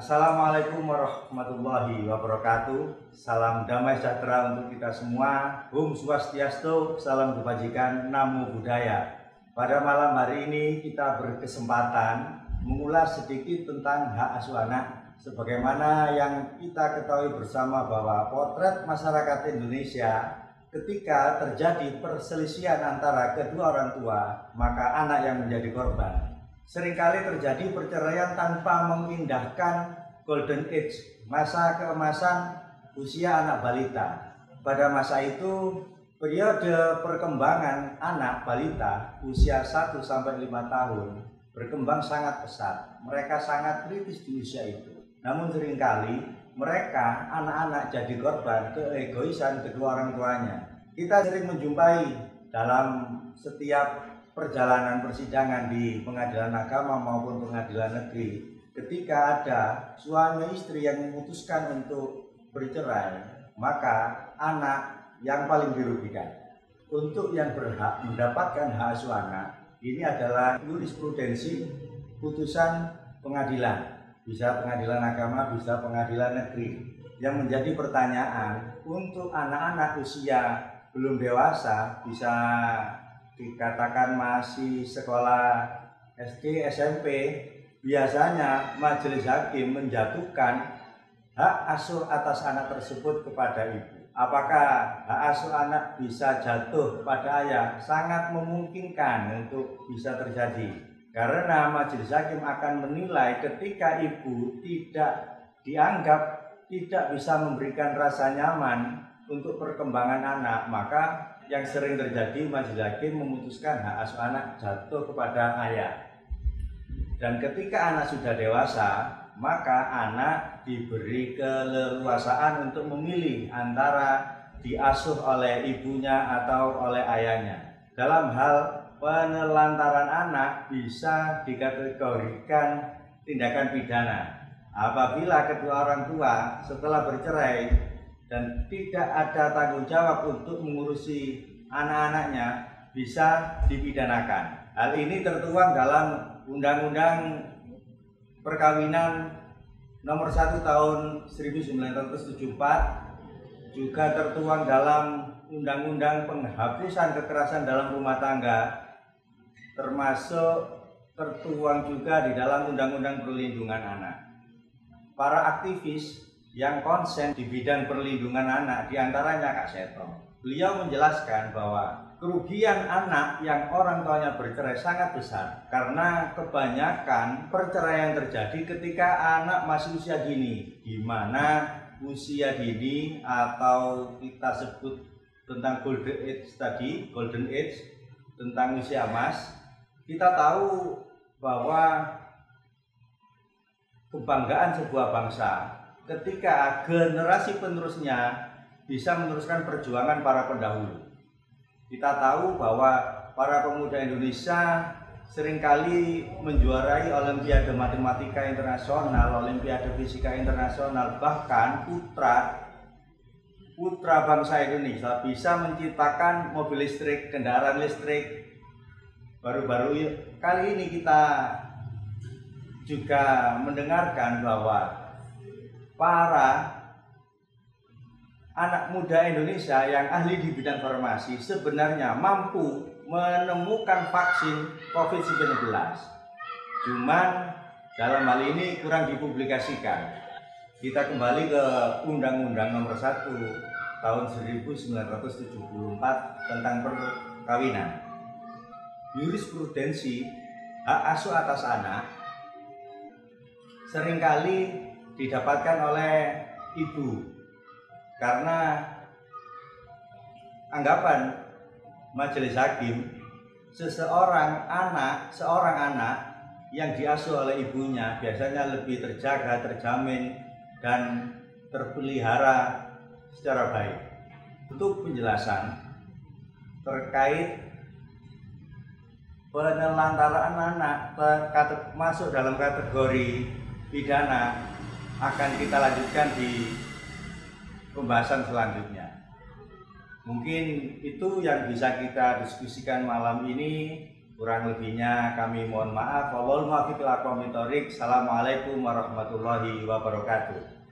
Assalamualaikum warahmatullahi wabarakatuh. Salam damai sejahtera untuk kita semua. Om Swastiastu, salam kebajikan, namo buddhaya. Pada malam hari ini kita berkesempatan mengulas sedikit tentang hak asuh anak. Sebagaimana yang kita ketahui bersama bahwa potret masyarakat Indonesia ketika terjadi perselisihan antara kedua orang tua, maka anak yang menjadi korban. Seringkali terjadi perceraian tanpa mengindahkan golden age, masa keemasan usia anak balita. Pada masa itu, periode perkembangan anak balita usia 1-5 tahun berkembang sangat pesat. Mereka sangat kritis di usia itu. Namun seringkali mereka, anak-anak, jadi korban keegoisan kedua orang tuanya. Kita sering menjumpai dalam setiap perjalanan persidangan di pengadilan agama maupun pengadilan negeri, ketika ada suami istri yang memutuskan untuk bercerai, maka anak yang paling dirugikan. Untuk yang berhak mendapatkan hak asuh anak, ini adalah jurisprudensi putusan pengadilan, bisa pengadilan agama, bisa pengadilan negeri. Yang menjadi pertanyaan, untuk anak-anak usia belum dewasa, bisa dikatakan masih sekolah SD, SMP, biasanya majelis hakim menjatuhkan hak asuh atas anak tersebut kepada ibu. Apakah hak asuh anak bisa jatuh kepada ayah? Sangat memungkinkan untuk bisa terjadi, karena majelis hakim akan menilai ketika ibu tidak dianggap tidak bisa memberikan rasa nyaman untuk perkembangan anak, maka yang sering terjadi majelis hakim memutuskan hak asuh anak jatuh kepada ayah. Dan ketika anak sudah dewasa, maka anak diberi keleluasaan untuk memilih antara diasuh oleh ibunya atau oleh ayahnya. Dalam hal penelantaran anak bisa dikategorikan tindakan pidana apabila kedua orang tua setelah bercerai dan tidak ada tanggung jawab untuk mengurusi anak-anaknya, bisa dipidanakan. Hal ini tertuang dalam Undang-Undang Perkawinan Nomor 1 Tahun 1974, juga tertuang dalam Undang-Undang Penghapusan Kekerasan dalam Rumah Tangga, termasuk tertuang juga di dalam Undang-Undang Perlindungan Anak. Para aktivis yang konsen di bidang perlindungan anak, diantaranya Kak Seto, beliau menjelaskan bahwa kerugian anak yang orang tuanya bercerai sangat besar, karena kebanyakan perceraian terjadi ketika anak masih usia dini, di mana usia dini atau kita sebut tentang golden age tadi, golden age, tentang usia emas. Kita tahu bahwa kebanggaan sebuah bangsa ketika generasi penerusnya bisa meneruskan perjuangan para pendahulu. Kita tahu bahwa para pemuda Indonesia seringkali menjuarai Olimpiade Matematika Internasional, Olimpiade Fisika Internasional, bahkan putra bangsa Indonesia bisa menciptakan mobil listrik, kendaraan listrik. Baru-baru kali ini kita juga mendengarkan bahwa para anak muda Indonesia yang ahli di bidang farmasi sebenarnya mampu menemukan vaksin COVID-19. Cuman dalam hal ini kurang dipublikasikan. Kita kembali ke Undang-Undang Nomor 1 Tahun 1974 tentang perkawinan. Jurisprudensi hak asuh atas anak seringkali didapatkan oleh ibu, karena anggapan majelis hakim seorang anak yang diasuh oleh ibunya biasanya lebih terjaga, terjamin, dan terpelihara secara baik. Untuk penjelasan terkait penelantaran anak masuk dalam kategori pidana akan kita lanjutkan di pembahasan selanjutnya. Mungkin itu yang bisa kita diskusikan malam ini. Kurang lebihnya kami mohon maaf. Wallahul muwaffiq ila aqwamit thoriq. Assalamualaikum warahmatullahi wabarakatuh.